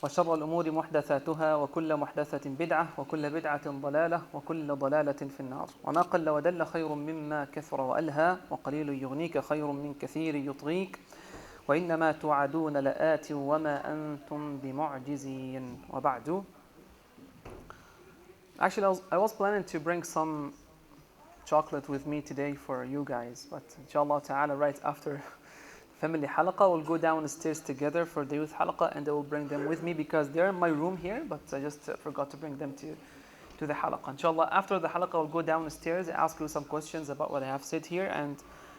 وشر الأمور محدثاتها وكل محدثة بدعة وكل بدعة ضلالة وكل ضلالة في النار وما قل ودل خير مما كثر وألهى وقليل يغنيك خير من كثير يطغيك وإنما توعدون لآت وما أنتم بمعجزين وبعد. Actually, I was planning to bring some chocolate with me today for you guys, but inshallah ta'ala right after family halaqah we'll go downstairs together for the youth halaqah and I will bring them with me because they're in my room here, but I just forgot to bring them to the halaqah. Inshallah after the halaqah we'll go downstairs, ask you some questions about what I have said here, and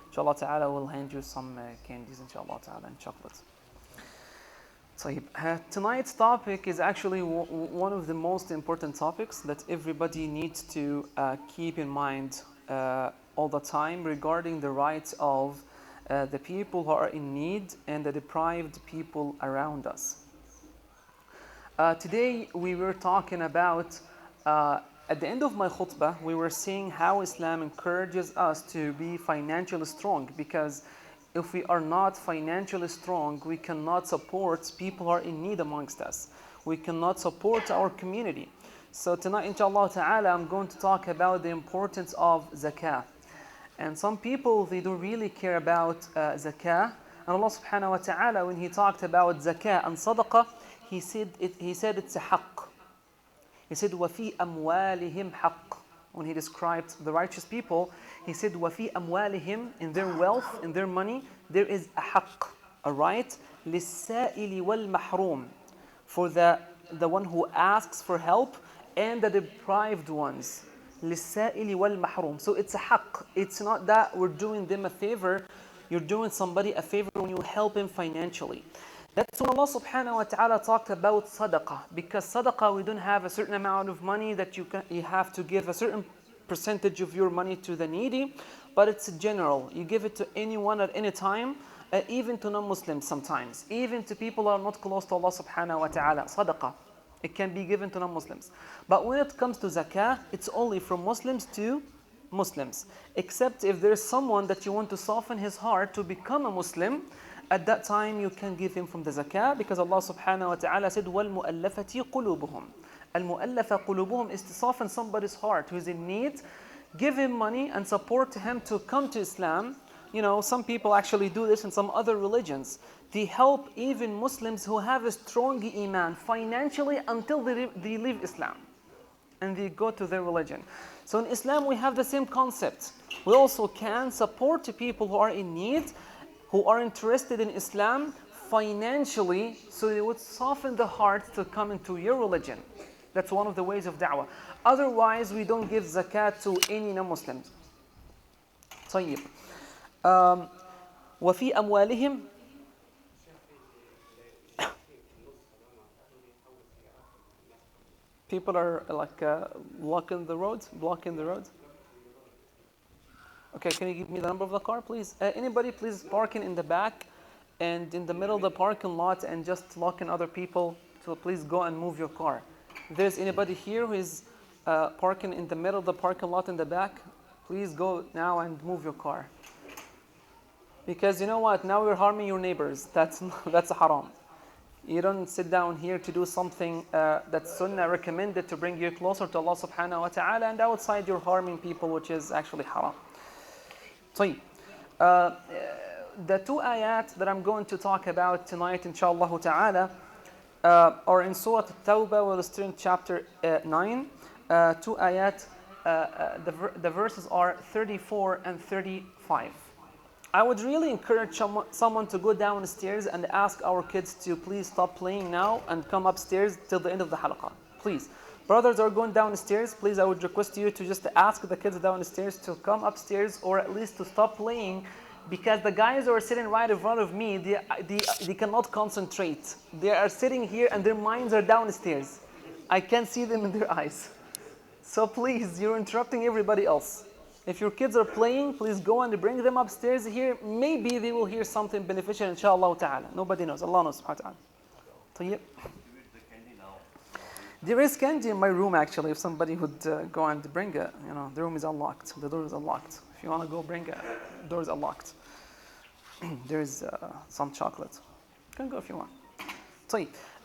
inshallah ta'ala we'll hand you some candies inshallah ta'ala and chocolates. Tonight's topic is actually one of the most important topics that everybody needs to keep in mind all the time regarding the rights of the people who are in need and the deprived people around us. Today we were talking about, at the end of my khutbah, we were seeing how Islam encourages us to be financially strong, because if we are not financially strong, we cannot support people who are in need amongst us. We cannot support our community. So tonight, inshallah ta'ala, I'm going to talk about the importance of zakah. And some people, they don't really care about zakah. And Allah subhanahu wa ta'ala, when He talked about zakah and sadaqah, He said it's a haqq. He said, وَفِي أَمْوَالِهِمْ حَقٌّ. When He described the righteous people, He said, وَفِي أَمْوَالِهِمْ, in their wealth, in their money, there is a haqq, a right, لِلسَّائِلِ وَالْمَحْرُومِ, for the one who asks for help and the deprived ones. لِلسَّائِلِ وَالْمَحْرُومِ. So it's a haqq. It's not that we're doing them a favor. You're doing somebody a favor when you help him financially. That's when Allah subhanahu wa ta'ala talked about sadaqah. Because sadaqah, we don't have a certain amount of money that you have to give a certain percentage of your money to the needy, but it's general. You give it to anyone at any time, even to non-Muslims sometimes, even to people who are not close to Allah subhanahu wa ta'ala. Sadaqah, it can be given to non-Muslims. But when it comes to zakah, it's only from Muslims to Muslims. Except if there's someone that you want to soften his heart to become a Muslim, at that time you can give him from the zakah, because Allah subhanahu wa ta'ala said, وَالْمُؤَلَّفَةِ قُلُوبُهُمْ. Al-mu'allafa qulubuhum is to soften somebody's heart who is in need, give him money and support him to come to Islam. You know, some people actually do this in some other religions. They help even Muslims who have a strong iman financially until they leave Islam and they go to their religion. So in Islam we have the same concept. We also can support people who are in need, who are interested in Islam financially, so they would soften the heart to come into your religion. That's one of the ways of da'wah. Otherwise, we don't give zakat to any non-Muslims. طيب. وفي أموالهم. People are like blocking the road. Okay, can you give me the number of the car, please? Anybody, please parking in the back and in the middle of the parking lot and just blocking other people. So please go and move your car. If there's anybody here who is parking in the middle of the parking lot in the back, please go now and move your car. Because you know what? Now you're harming your neighbors. That's haram. You don't sit down here to do something that's sunnah recommended to bring you closer to Allah subhanahu wa ta'ala, and outside you're harming people, which is actually haram. So, the two ayat that I'm going to talk about tonight, inshallah ta'ala, are in Sura Al Tawba, we're still in chapter 9. Two ayat, the verses are 34 and 35. I would really encourage someone to go downstairs and ask our kids to please stop playing now and come upstairs till the end of the halaqah. Please. Brothers are going downstairs. Please, I would request you to just ask the kids downstairs to come upstairs, or at least to stop playing, because the guys who are sitting right in front of me, they cannot concentrate. They are sitting here and their minds are downstairs. I can't see them in their eyes. So please, you're interrupting everybody else. If your kids are playing, please go and bring them upstairs here. Maybe they will hear something beneficial, inshallah ta'ala. Nobody knows. Allah knows subhanahu wa ta'ala. There is candy in my room, actually. If somebody would go and bring it, the room is unlocked. The door is unlocked. If you want to go bring it, the door is unlocked. There is some chocolate. You can go if you want.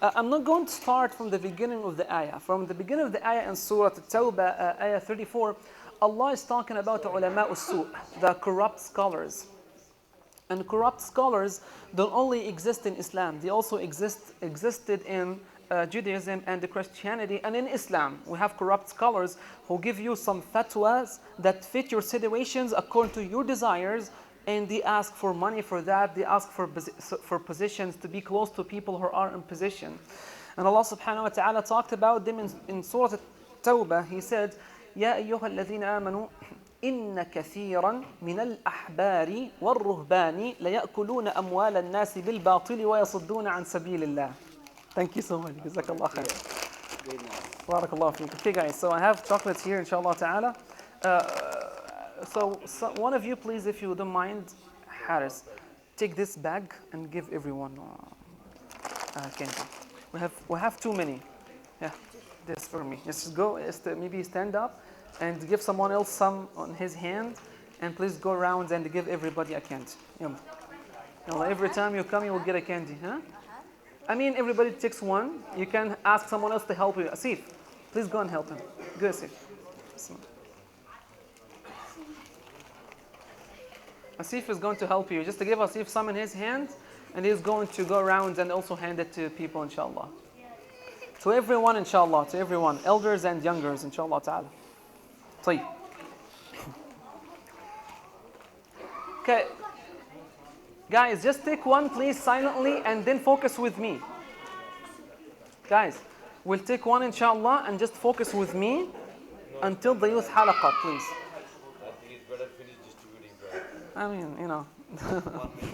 I'm not going to start from the beginning of the ayah. From the beginning of the ayah in Surah Al Tawba, ayah 34, Allah is talking about ulama al-su', the corrupt scholars. And corrupt scholars don't only exist in Islam, they also existed in Judaism and the Christianity and in Islam. We have corrupt scholars who give you some fatwas that fit your situations according to your desires, and they ask for money for that, they ask for positions to be close to people who are in position. And Allah subhanahu wa ta'ala talked about them in Surah Al Tawba. He said, يَا أَيُّهَا الَّذِينَ آمَنُوا إن كثيرا من الأحبار والرهبان ليأكلون أموال الناس بالباطل ويصدون عن سبيل الله. Thank you so much. جزاك الله خير. بارك الله فيك. Okay guys, so I have chocolates here inshallah ta'ala. So one of you please, if you don't mind, Haris, take this bag and give everyone candy. We have too many. Yeah, this for me. Just go, maybe stand up and give someone else some on his hand, and please go around and give everybody a candy. Every time you come, you will get a candy, huh? I mean, everybody takes one. You can ask someone else to help you. Asif, please go and help him. Go, Asif. Asif is going to help you. Just to give Asif some in his hand, and he's going to go around and also hand it to people, inshallah. To everyone, inshallah. To everyone, elders and youngers, inshallah ta'ala. طيب. Okay. Guys, just take one please silently and then focus with me. Guys, we'll take one inshallah and just focus with me until the youth halaqa, please. I think it's better finish distributing bread. I mean, you know,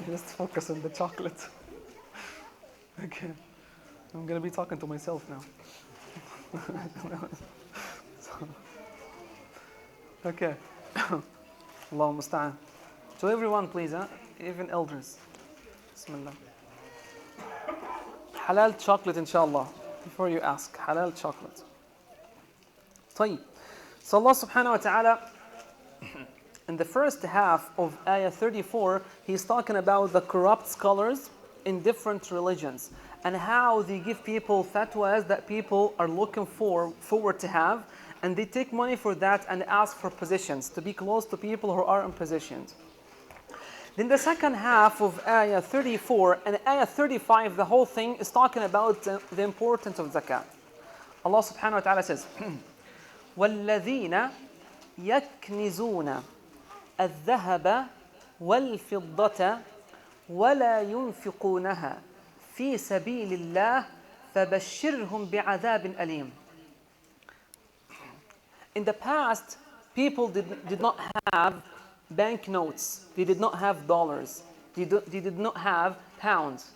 just focus on the chocolate. Okay. I'm going to be talking to myself now. Okay. Allahu musta'an. To everyone, please, huh? Even elders. Bismillah. Halal chocolate, inshallah. Before you ask, halal chocolate. طيب. So Allah subhanahu wa ta'ala, in the first half of ayah 34, he's talking about the corrupt scholars in different religions and how they give people fatwas that people are looking forward to have, and they take money for that and ask for positions, to be close to people who are in positions. Then the second half of ayah 34 and ayah 35, the whole thing is talking about the importance of zakah. Allah subhanahu wa ta'ala says, وَالَّذِينَ يَكْنِزُونَ الذَّهَبَ وَالْفِضَّةَ وَلَا يُنْفِقُونَهَا فِي سَبِيلِ اللَّهِ فَبَشِّرْهُمْ بِعَذَابٍ أَلِيمٍ. In the past, people did not have banknotes. They did not have dollars. They did not have pounds.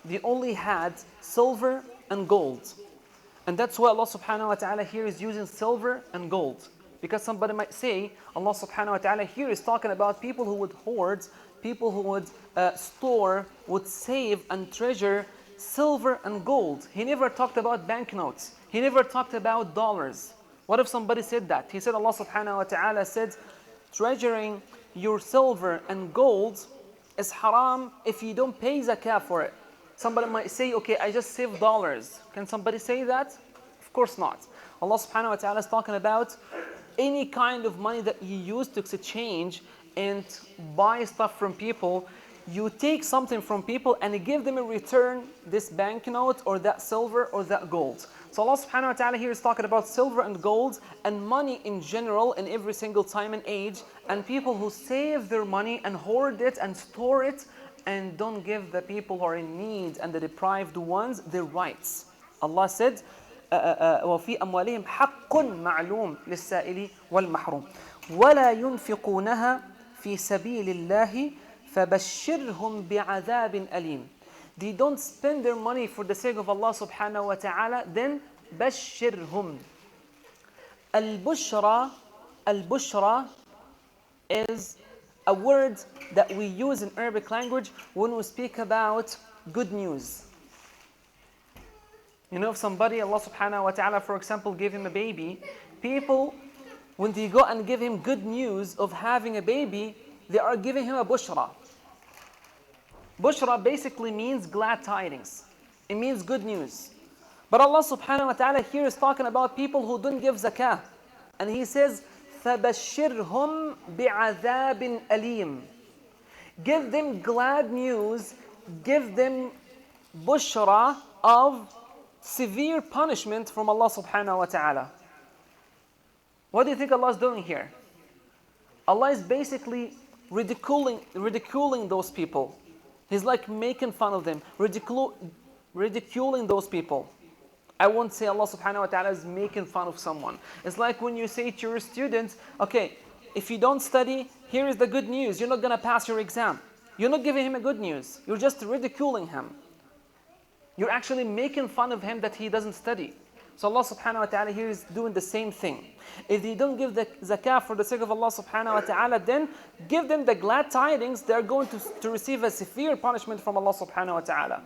They only had silver and gold. And that's why Allah subhanahu wa ta'ala here is using silver and gold. Because somebody might say, Allah subhanahu wa ta'ala here is talking about people who would hoard, people who would store, would save and treasure silver and gold. He never talked about banknotes. He never talked about dollars. What if somebody said that? He said, Allah subhanahu wa ta'ala said, treasuring your silver and gold is haram if you don't pay zakah for it. Somebody might say, okay, I just saved dollars. Can somebody say that? Of course not. Allah subhanahu wa ta'ala is talking about any kind of money that you use to exchange and buy stuff from people. You take something from people and you give them in return this banknote or that silver or that gold. So Allah subhanahu wa ta'ala here is talking about silver and gold and money in general in every single time and age, and people who save their money and hoard it and store it and don't give the people who are in need and the deprived ones their rights. Allah said, وَفِي أَمْوَالِهِمْ حَقٌّ مَعْلُومٌ لِلسَّائِلِ وَالْمَحْرُومِ وَلَا يُنْفِقُونَهَا فِي سَبِيلِ اللَّهِ فَبَشِّرْهُمْ بِعَذَابٍ أَلِيمٍ. They don't spend their money for the sake of Allah subhanahu wa ta'ala, then بَشِّرْهُمْ. Al-bushra is a word that we use in Arabic language when we speak about good news. You know, if somebody, Allah subhanahu wa ta'ala, for example, gave him a baby, people, when they go and give him good news of having a baby, they are giving him a bushra. Bushra basically means glad tidings. It means good news. But Allah subhanahu wa ta'ala here is talking about people who don't give zakah. And He says, فَبَشِّرْهُمْ بِعَذَابٍ أَلِيمٍ. Give them glad news, give them bushra of severe punishment from Allah subhanahu wa ta'ala. What do you think Allah is doing here? Allah is basically ridiculing those people. He's like making fun of them, ridiculing those people. I won't say Allah subhanahu wa ta'ala is making fun of someone. It's like when you say to your students, okay, if you don't study, here is the good news. You're not going to pass your exam. You're not giving him a good news. You're just ridiculing him. You're actually making fun of him that he doesn't study. So Allah subhanahu wa ta'ala here is doing the same thing. If you don't give the zakah for the sake of Allah subhanahu wa ta'ala, then give them the glad tidings. They're going to receive a severe punishment from Allah subhanahu wa ta'ala.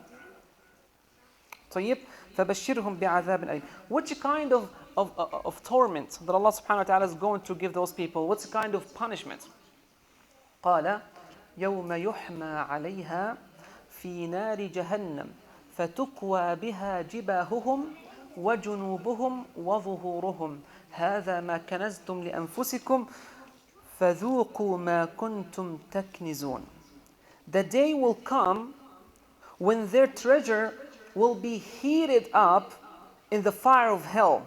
طيب فبشرهم بعذاب أليم. Which kind of torment that Allah subhanahu wa ta'ala is going to give those people? What's the kind of punishment? قال يوم يحمى عليها في نار جهنم فتكوى بها جباههم وجنوبهم وظهورهم هذا ما كنزتم لأنفسكم فذوقوا ما كنتم تكنزون. The day will come when their treasure will be heated up in the fire of hell,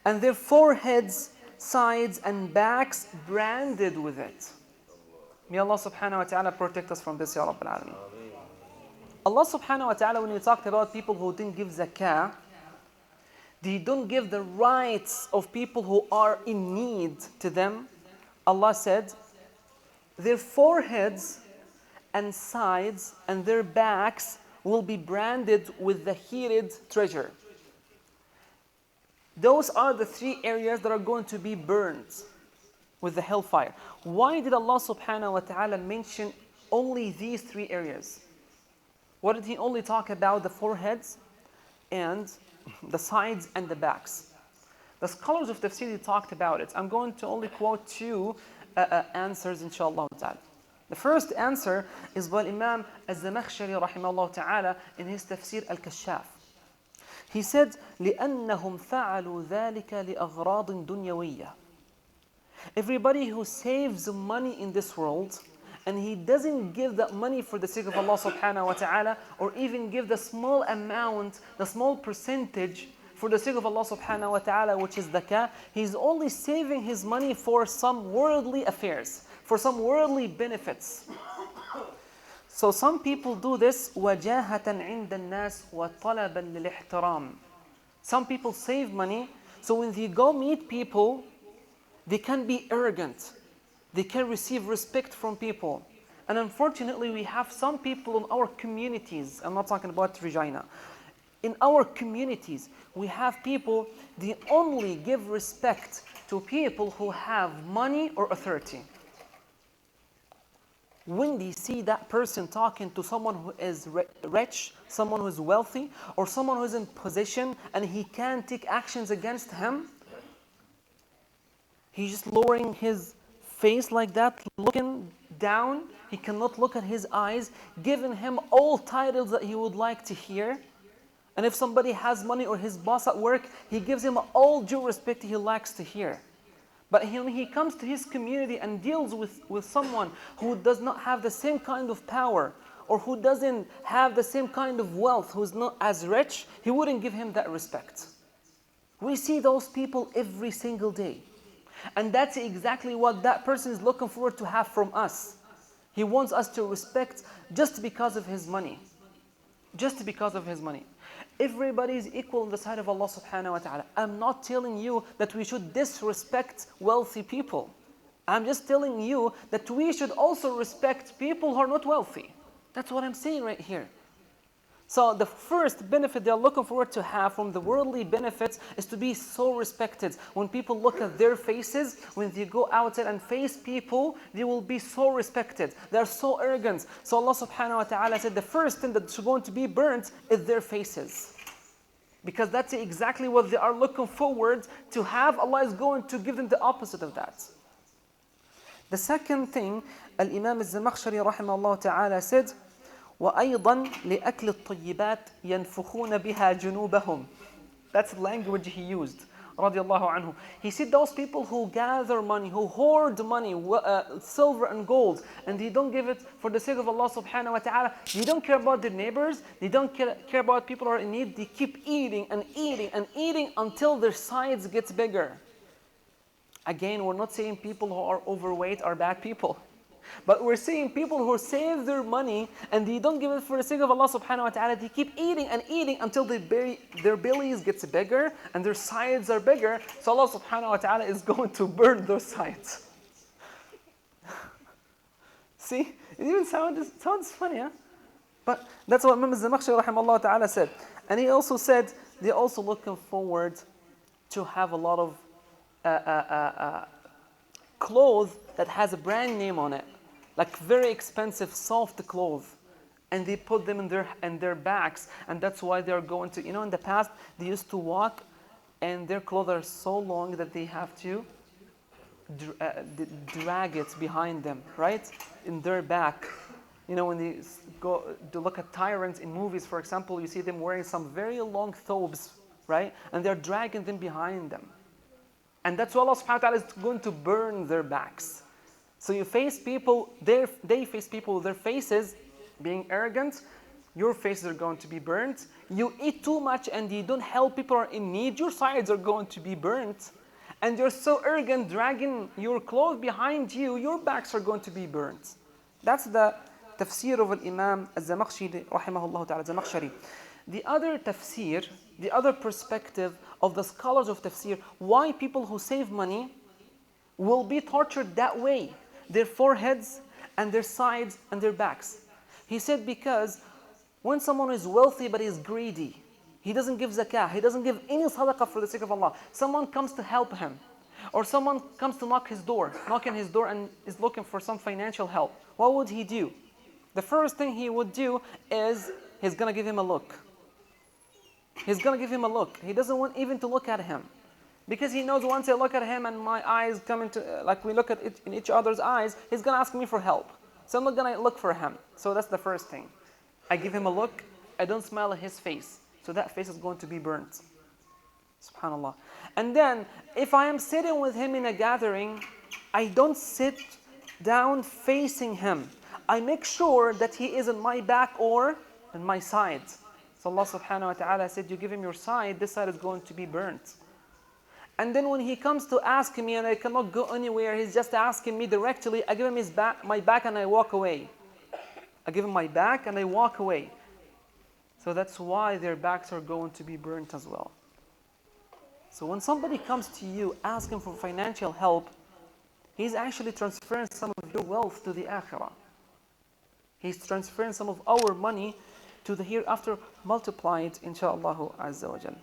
and their foreheads, sides, and backs branded with it. May Allah subhanahu wa ta'ala protect us from this, Ya Rabbil Alameen. Allah subhanahu wa ta'ala, when He talked about people who didn't give zakah, they don't give the rights of people who are in need to them. Allah said, their foreheads and sides and their backs will be branded with the heated treasure. Those are the three areas that are going to be burned with the hellfire. Why did Allah subhanahu wa ta'ala mention only these three areas? Why did He only talk about the foreheads and the sides and the backs? The scholars of tafsir talked about it. I'm going to only quote two answers, inshallah ta'ala. The first answer is by Imam Az-Zamakhshari rahimahullah ta'ala in his tafsir Al-Kashaf. He said, لِأَنَّهُمْ فَعَلُوا ذَلِكَ لِأَغْرَاضٍ دُنْيَوِيَّةٍ. Everybody who saves money in this world and he doesn't give that money for the sake of Allah subhanahu wa ta'ala, or even give the small amount, the small percentage for the sake of Allah subhanahu wa ta'ala, which is zakah, he's only saving his money for some worldly affairs, for some worldly benefits. So some people do this وَجَاهَةً عِنْدَ النَّاسِ وَطَلَبًا لِلْإِحْتِرَامِ. Some people save money, so when they go meet people, they can be arrogant. They can receive respect from people. And unfortunately, we have some people in our communities, I'm not talking about Regina. In our communities, we have people, they only give respect to people who have money or authority. When they see that person talking to someone who is rich, someone who is wealthy, or someone who is in position and he can't take actions against him, he's just lowering his face like that, looking down. He cannot look at his eyes, giving him all titles that he would like to hear. And if somebody has money or his boss at work, he gives him all due respect he likes to hear. But when he comes to his community and deals with someone who does not have the same kind of power, or who doesn't have the same kind of wealth, who's not as rich, he wouldn't give him that respect. We see those people every single day. And that's exactly what that person is looking forward to have from us. He wants us to respect just because of his money. Just because of his money. Everybody is equal in the sight of Allah subhanahu wa ta'ala. I'm not telling you that we should disrespect wealthy people. I'm just telling you that we should also respect people who are not wealthy. That's what I'm saying right here. So the first benefit they're looking forward to have from the worldly benefits is to be so respected. When people look at their faces, when they go outside and face people, they will be so respected. They're so arrogant. So Allah subhanahu wa ta'ala said the first thing that's going to be burnt is their faces. Because that's exactly what they are looking forward to have. Allah is going to give them the opposite of that. The second thing, Al-Imam Al-Zamakhshari rahimahullah ta'ala said, وأيضا لأكل الطيبات ينفخون بها جنوبهم. That's the language he used. رضي الله عنه. He said those people who gather money, who hoard money, silver and gold, and they don't give it for the sake of Allah subhanahu wa ta'ala. They don't care about their neighbors. They don't care about people who are in need. They keep eating and eating and eating until their sides gets bigger. Again, we're not saying people who are overweight are bad people. But we're seeing people who save their money and they don't give it for the sake of Allah subhanahu wa ta'ala. They keep eating and eating until their bellies gets bigger and their sides are bigger. So Allah subhanahu wa ta'ala is going to burn those sides. See, it even sounds funny, huh? But that's what Imam al-Zamakhshari rahimahullah ta'ala said. And he also said they're also looking forward to have a lot of clothes that has a brand name on it. Like very expensive, soft clothes, and they put them in their bags, and that's why they're going to. In the past they used to walk, and their clothes are so long that they have to drag it behind them, right, in their back. When they go to look at tyrants in movies, for example, you see them wearing some very long thobes, right, and they're dragging them behind them, and that's why Allah subhanahu wa ta'ala is going to burn their backs. So you face people, they face people with their faces being arrogant. Your faces are going to be burnt. You eat too much and you don't help people who are in need. Your sides are going to be burnt. And you're so arrogant, dragging your clothes behind you. Your backs are going to be burnt. That's the tafsir of Imam al-Zamakhshari, rahimahullah ta'ala, Zamakhshari. The other tafsir, the other perspective of the scholars of tafsir, why people who save money will be tortured that way. Their foreheads and their sides and their backs. He said because when someone is wealthy but is greedy, he doesn't give zakah, he doesn't give any sadaqah for the sake of Allah. Someone comes to help him, or someone comes to knock on his door and is looking for some financial help. What would he do? The first thing he would do is he's going to give him a look. He's going to give him a look. He doesn't want even to look at him. Because he knows once I look at him and my eyes come into, like we look at it in each other's eyes, he's going to ask me for help. So I'm not going to look for him. So that's the first thing. I give him a look. I don't smile at his face. So that face is going to be burnt. SubhanAllah. And then, if I am sitting with him in a gathering, I don't sit down facing him. I make sure that he is on my back or on my side. So Allah subhanahu wa ta'ala said, you give him your side, this side is going to be burnt. And then when he comes to ask me and I cannot go anywhere, he's just asking me directly, I give him my back and I walk away. I give him my back and I walk away. So that's why their backs are going to be burnt as well. So when somebody comes to you asking for financial help, he's actually transferring some of your wealth to the akhirah. He's transferring some of our money to the hereafter, multiplied, insha'Allah azza wa jal.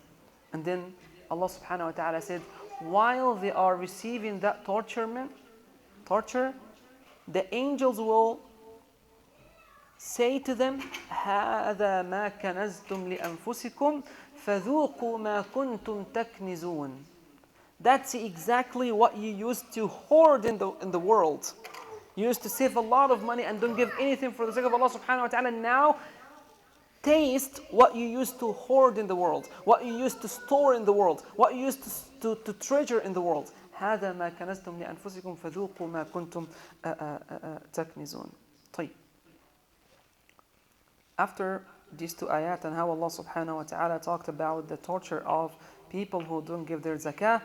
And then Allah subhanahu wa ta'ala said, while they are receiving that torture, the angels will say to them, هَذَا مَا كَنَزْتُمْ لِأَنفُسِكُمْ فَذُوقُوا مَا كُنْتُمْ تَكْنِزُونَ. That's exactly what you used to hoard in the world. You used to save a lot of money and don't give anything for the sake of Allah subhanahu wa ta'ala. Now, taste what you used to hoard in the world, what you used to store in the world, what you used to treasure in the world. هذا ما كنزتم لأنفسكم فذوقوا ما كنتم تكنزون. طيب. After these two ayat and how Allah subhanahu wa ta'ala talked about the torture of people who don't give their zakah,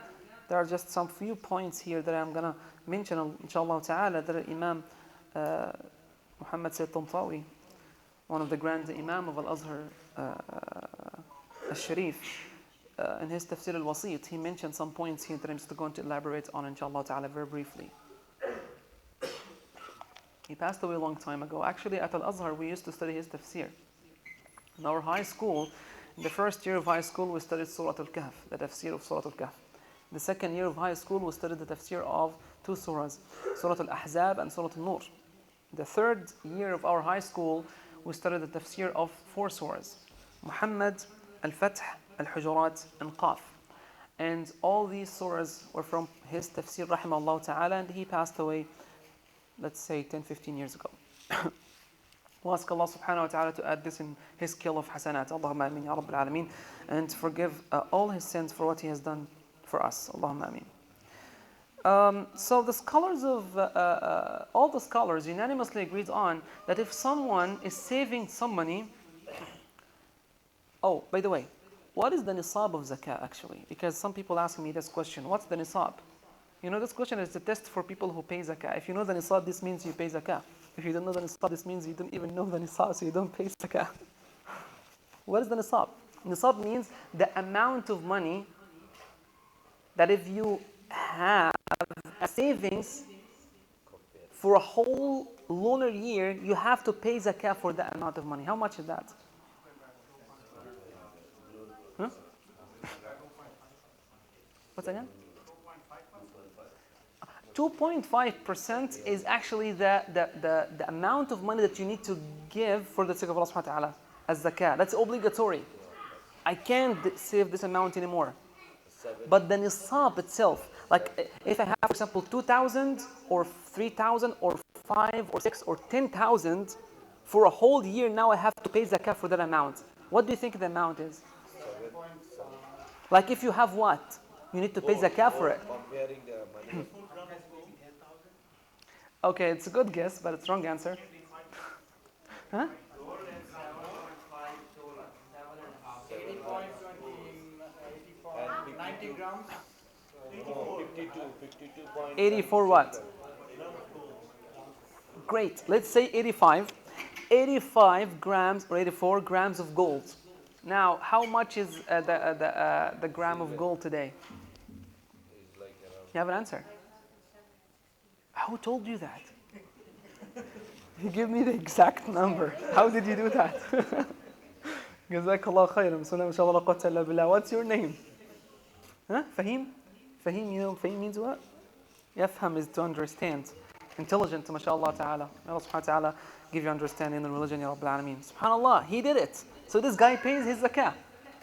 there are just some few points here that I'm going to mention, inshallah ta'ala, that Imam Muhammad Sayyid Tantawi, one of the grand Imam of Al-Azhar Al-Sharif, in his Tafsir Al-Wasit, he mentioned some points here that I'm just going to elaborate on, inshallah ta'ala, very briefly. He passed away a long time ago. Actually, at Al-Azhar, we used to study his tafsir. In our high school, in the first year of high school, we studied Sura Al Kahf, the tafsir of Sura Al Kahf. The second year of high school, we studied the tafsir of two surahs, Surah Al-Ahzab and Surah Al-Nur. The third year of our high school, we studied the tafsir of four surahs, Muhammad, Al-Fath, Al-Hujurat, and Qaf. And all these surahs were from his tafsir, rahimahullah ta'ala, and he passed away, let's say 10, 15 years ago. We ask Allah subhanahu wa ta'ala to add this in His scale of hasanat. Allahumma ameen ya Rabbil Alameen. And to forgive all His sins for what He has done for us. Allahumma ameen. So the scholars of, all the scholars unanimously agreed on that if someone is saving some money. Oh, by the way, what is the nisab of zakah actually? Because some people ask me this question, what's the nisab? You know, this question is a test for people who pay zakah. If you know the nisab, this means you pay zakah. If you don't know the nisab, this means you don't even know the nisab, so you don't pay zakah. What is the nisab? Nisab means the amount of money that if you have a savings for a whole lunar year, you have to pay zakah for that amount of money. How much is that? Huh? What's again? 2.5% is actually the amount of money that you need to give for the sake of Allah subhanahu wa ta'ala as zakah. That's obligatory. I can't save this amount anymore. But the nisab itself, like if I have, for example, 2,000 or 3,000 or 5 or 6 or 10,000 for a whole year, now I have to pay zakah for that amount. What do you think the amount is? Like if you have what? You need to pay zakah for it. Comparing the money. Okay, it's a good guess, but it's wrong answer. Huh? And 90 grams? 52 point. 84 what? Great. Let's say 85. 85 grams or 84 grams of gold. Now, how much is the gram of gold today? You have an answer? Who told you that? You give me the exact number. How did you do that? Jazakallah khairan. What's your name? Huh? Fahim? Fahim, you know, Fahim means what? Yafham is to understand. Intelligent, mashallah ta'ala. Allah subhanahu wa ta'ala give you understanding in the religion, ya Rabbil Alameen. Subhanallah, he did it. So this guy pays his zakah,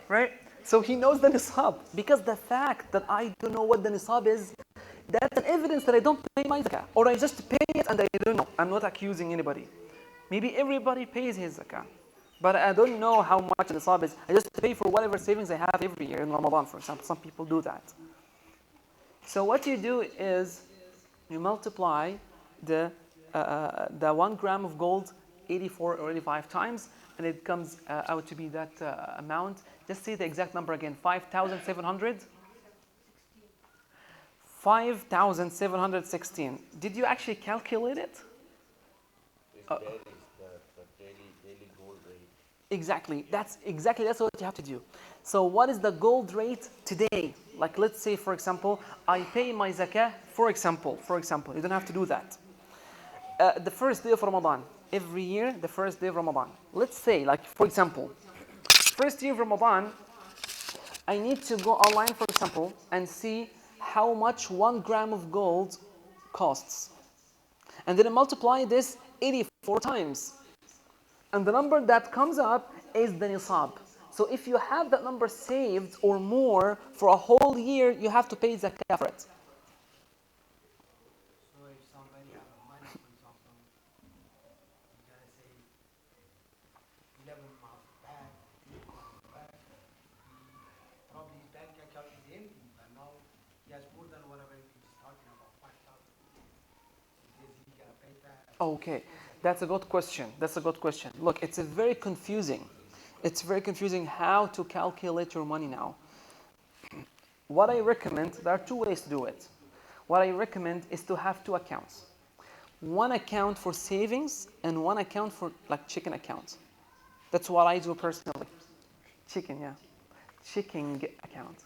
right? So he knows the nisab. Because the fact that I don't know what the nisab is, that's an evidence that I don't pay my zakah. Or I just pay it and I don't know. I'm not accusing anybody. Maybe everybody pays his zakah. But I don't know how much the nisab is. I just pay for whatever savings I have every year in Ramadan, for example. Some people do that. So what you do is you multiply the 1 gram of gold 84 or 85 times, and it comes out to be that amount. Just say the exact number again, 5,700? 5,716. Did you actually calculate it? The daily gold rate. Exactly. That's what you have to do. So what is the gold rate today? Like let's say, for example, I pay my zakah, for example, you don't have to do that. The first day of Ramadan, every year, the first day of Ramadan. Let's say, like for example, first day of Ramadan, I need to go online, for example, and see how much 1 gram of gold costs. And then I multiply this 84 times. And the number that comes up is the nisab. So if you have that number saved or more for a whole year, you have to pay zakah for it. So if somebody has money, for example, you're going to say 11 months back, 8 months back, probably his bank account is empty, but now he has more than whatever he's talking about, 5,000. Is he going to pay that? Okay, that's a good question. Look, it's very confusing. It's very confusing how to calculate your money now. What I recommend, there are 2 ways to do it. What I recommend is to have 2 accounts. One account for savings and one account for like chicken account. That's what I do personally. Chicken, yeah. Checking account.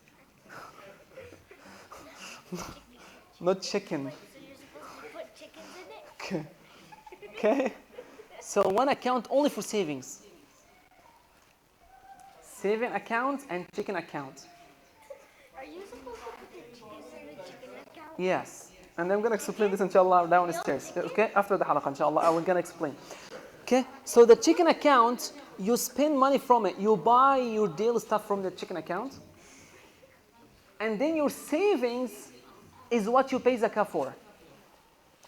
Not chicken. So you're supposed to put chickens in it? Okay. So one account only for savings. Saving account and chicken account. Are you supposed to put the chickens in the chicken account? Yes. And I'm going to explain this inshallah downstairs. Okay? After the halaqah inshallah, I'm going to explain. Okay? So the chicken account, you spend money from it. You buy your daily stuff from the chicken account. And then your savings is what you pay zakah for.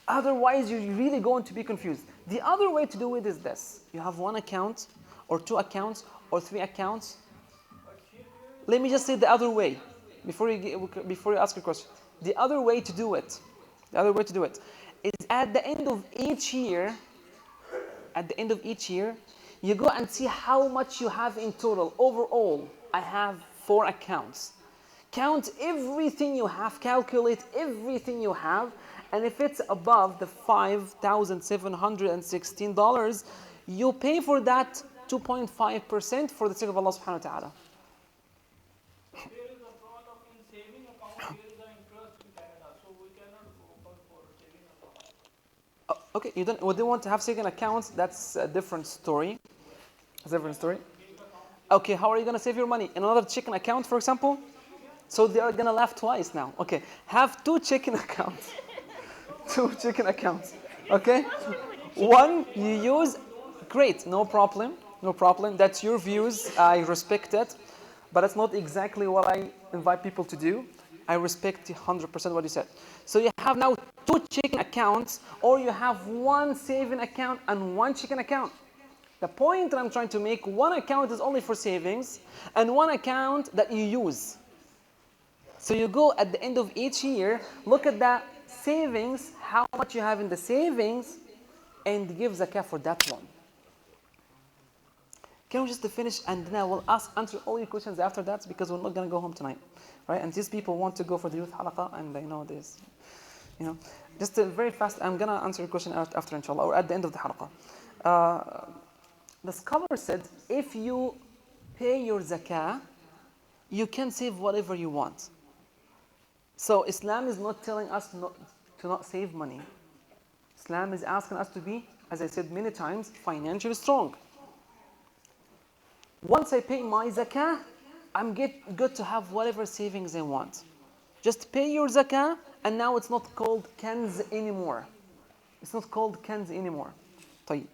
Otherwise, you're really going to be confused. The other way to do it is this. You have one account, or two accounts, or three accounts. Let me just say the other way before you ask your question. The other way to do it, is at the end of each year, you go and see how much you have in total. Overall, I have 4 accounts. Count everything you have, calculate everything you have, and if it's above the $5,716, you pay for that 2.5% for the sake of Allah subhanahu wa ta'ala. There is a problem in saving account, there is an interest in Canada, so we cannot open for saving account. Okay, you don't want to have saving accounts, that's a different story. Okay, how are you going to save your money? In another chicken account, for example? So they are going to laugh twice now. Okay, have 2 chicken accounts. 2 chicken accounts. Okay? One you use, great, no problem. That's your views, I respect it. But that's not exactly what I invite people to do. I respect 100% what you said. So you have now 2 chicken accounts, or you have 1 saving account and 1 chicken account. The point that I'm trying to make, 1 account is only for savings, and 1 account that you use. So you go at the end of each year, look at the savings, how much you have in the savings, and give zakah for that one. Can we just finish, and then I will answer all your questions after that, because we're not going to go home tonight, right? And these people want to go for the youth halaqah, and they know this. Just very fast, I'm going to answer your question after, inshallah, or at the end of the halaqah. The scholar said, if you pay your zakah, you can save whatever you want. So Islam is not telling us to not save money. Islam is asking us to be, as I said many times, financially strong. Once I pay my zakah, I'm good to have whatever savings I want. Just pay your zakah, and now it's not called kanz anymore. طيب.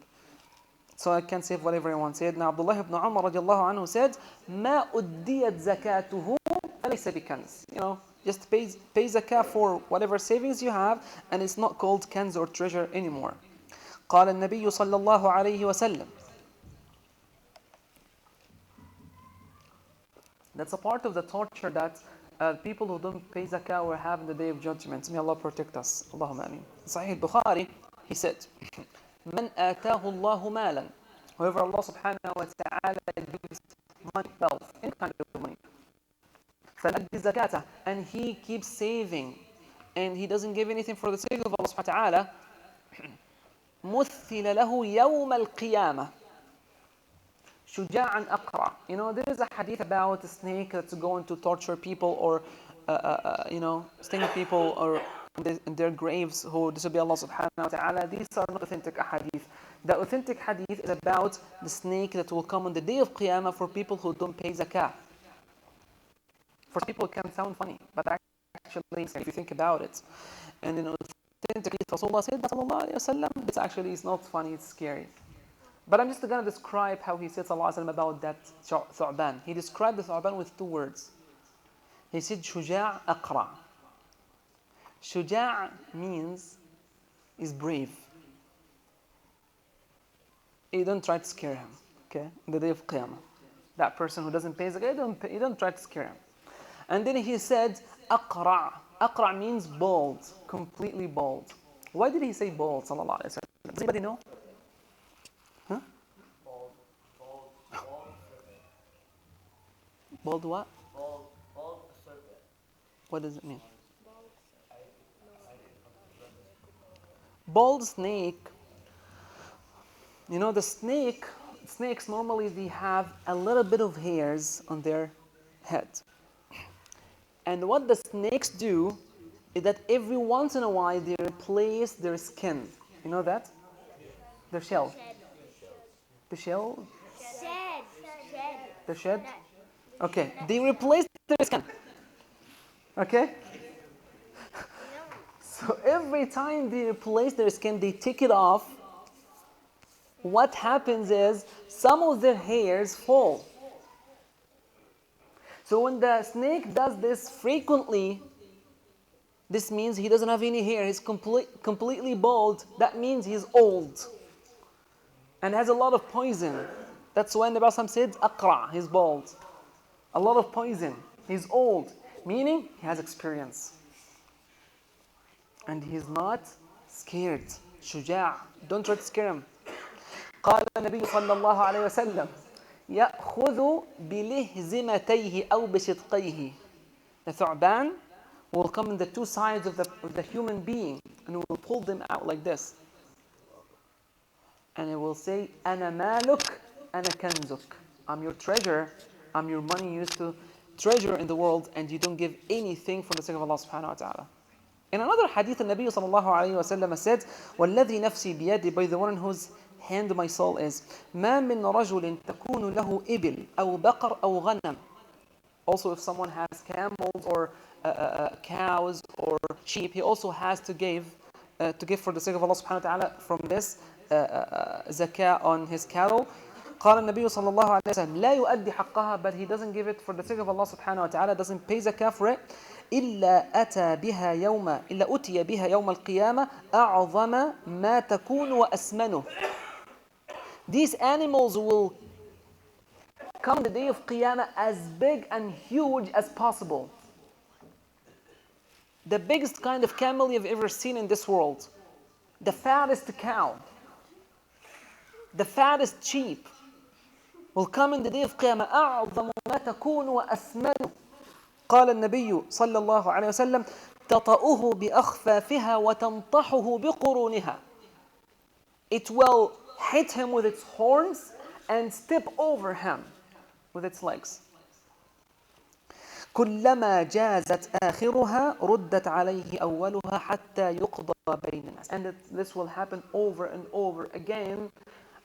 So I can save whatever I want. Sayyidina Abdullah ibn Umar radiallahu anhu said, مَا أُدِّيَتْ زَكَاتُهُ فَلَيْسَ بِكَنْز. Just pay zakah for whatever savings you have, and it's not called kanz or treasure anymore. قال النبي صلى الله عليه وسلم. That's a part of the torture that people who don't pay zakah will have in the day of judgment. May Allah protect us. Allahumma ameen. Sahih al-Bukhari, he said, من آتاه الله مالا. Whoever Allah subhanahu wa ta'ala gives money, wealth, any kind of money. فَلَدِّ زَكَاةً. And he keeps saving, and he doesn't give anything for the sake of Allah subhanahu wa ta'ala. مُثِّلَ لَهُ يَوْمَ الْقِيَامَةِ شُجَاعًا أَقْرَعًا. There is a hadith about a snake that's going to torture people, or sting people, or in their graves who disobey Allah subhanahu wa ta'ala. These are not authentic hadith. The authentic hadith is about the snake that will come on the day of Qiyamah for people who don't pay zakah. For people it can sound funny, but actually, if you think about it, and in authentic hadith, Rasulullah said, sallallahu alayhi wa sallam, it's actually not funny, it's scary. But I'm just going to describe how he said sallallahu alayhi wa sallam about that thu'ban. He described the thu'ban with 2 words. He said, شُجَاع أَقْرَعًا. Shuja' is brave. You don't try to scare him, okay? On the day of Qiyamah. That person who doesn't pay zakah, you don't try to scare him. And then he said, Aqra'. Aqra' means bold, completely bold. Why did he say bold, sallallahu alayhi wa sallam? Does anybody know? Huh? Bold what? Bold serpent. What does it mean? Bald snake. The snakes normally they have a little bit of hairs on their head. And what the snakes do is that every once in a while they replace their skin. You know that? Their shell. The shell? The shed? Okay. They replace their skin. Okay? So every time they replace their skin, they take it off. What happens is some of their hairs fall. So when the snake does this frequently, This means he doesn't have any hair. He's completely bald. That means he's old and has a lot of poison. That's when the Prophet said, Aqra, he's bald. A lot of poison. He's old, meaning he has experience. And he's not scared. شجاع. Don't try to scare him. قال النبي صلى الله عليه وسلم يأخذ بلهزمتيه أو بشدقيه. The ثعبان will come in the two sides of the human being and will pull them out like this. And it will say, أنا مالك أنا كنزك. I'm your treasure. I'm your money used to treasure in the world, and you don't give anything for the sake of Allah subhanahu wa ta'ala. In another hadith, the Nabi sallallahu alayhi wa sallam said, وَالَّذِي نَفْسِي بِيَدِي, by the one in whose hand my soul is, مَا مِن رَجُلٍ تَكُونُ لَهُ إِبِلْ أَوْ بَقَرْ أَوْ غَنَمْ. Also, if someone has camels or cows or sheep, he also has to give for the sake of Allah subhanahu wa ta'ala from this zakah on his cattle. قال النبي صلى الله عليه وسلم لا يؤدي حقها, but he doesn't give it for the sake of Allah subhanahu wa ta'ala, doesn't pay zakah for it. إلا أتي بها يوم القيامة أعظم ما تكون وأسمنه. These animals will come the day of Qiyamah as big and huge as possible. The biggest kind of camel you've ever seen in this world. The fattest cow. The fattest sheep will come in the day of Qiyamah. أعظم ما تكون وأسمنه. قال النبي صلى الله عليه وسلم تطأه بأخفافها وتنطحه بقرونها. It will hit him with its horns and step over him with its legs. كلما جازت آخرها ردت عليه أولها حتى يقضى بين الناس. And this will happen over and over again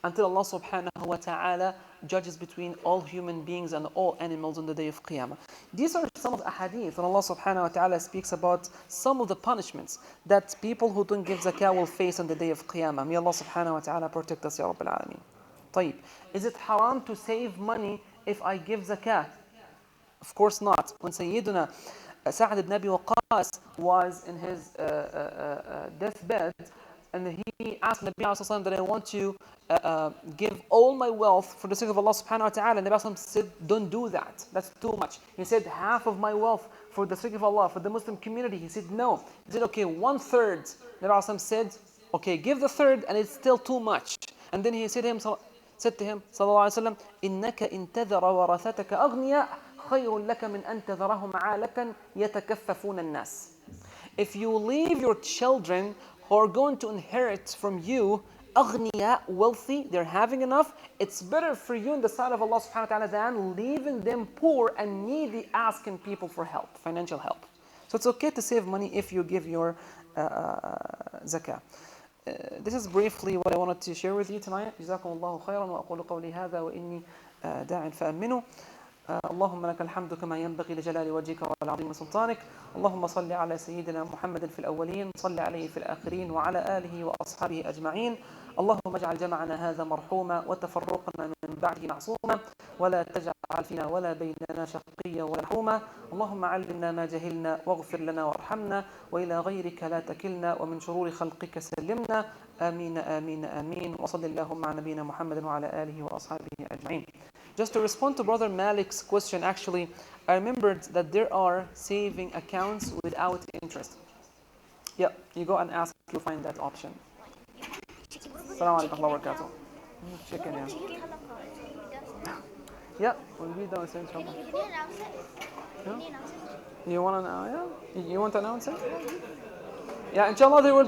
until Allah subhanahu wa ta'ala judges between all human beings and all animals on the day of Qiyamah. These are some of the ahadith, and Allah subhanahu wa ta'ala speaks about some of the punishments that people who don't give zakah will face on the day of Qiyamah. May Allah subhanahu wa ta'ala protect us, Ya Rabbil Alameen. طيب, is it haram to save money if I give zakah? Of course not. When Sayyiduna Sa'd ibn Abi Waqqas was in his deathbed, and he asked Nabi ﷺ that I want to give all my wealth for the sake of Allah subhanahu wa ta'ala. And Nabi ﷺ said, don't do that. That's too much. He said, half of my wealth for the sake of Allah, for the Muslim community. He said, no. He said, okay, 1/3. Nabi ﷺ said, okay, give the third, and it's still too much. And then he said to him, sallallahu alayhi wa sallam, إِنَّكَ إِن تَذَرَ وَرَثَتَكَ أَغْنِيَاءَ خَيْرٌ لَكَ مِنْ أَن تَذَرَهُمْ عَالَةً يَتَكَفَّفُونَ النَّاسِ. If you leave your children who are going to inherit from you, أغنياء, wealthy, they're having enough, it's better for you in the sight of Allah subhanahu wa ta'ala than leaving them poor and needy, asking people for help, financial help. So it's okay to save money if you give your zakah. This is briefly what I wanted to share with you tonight. جزاكم الله خيرا وأقول قولي هذا وإني داع فأمنوا. اللهم لك الحمد كما ينبغي لجلال وجهك والعظيم سلطانك. اللهم صل على سيدنا محمد في الأولين، صل عليه في الآخرين، وعلى آله وأصحابه أجمعين. اللهم اجعل جمعنا هذا مرحوما وتفرقنا من بعده معصوما، ولا تجعل فينا ولا بيننا شقيا ولا محروما. اللهم علمنا ما جهلنا واغفر لنا وارحمنا، وإلى غيرك لا تكلنا، ومن شرور خلقك سلمنا. آمين آمين آمين. وصل اللهم على نبينا محمد وعلى آله وأصحابه أجمعين. Just to respond to Brother Malik's question, actually, I remembered that there are saving accounts without interest. Yeah, you go and ask, you'll find that option. Assalamu alaikum wa barakatuh. Chicken, yeah. Yeah, we'll be done soon, inshallah. Yeah? You want to announce it? Yeah? You want to announce it? Yeah, inshallah, there will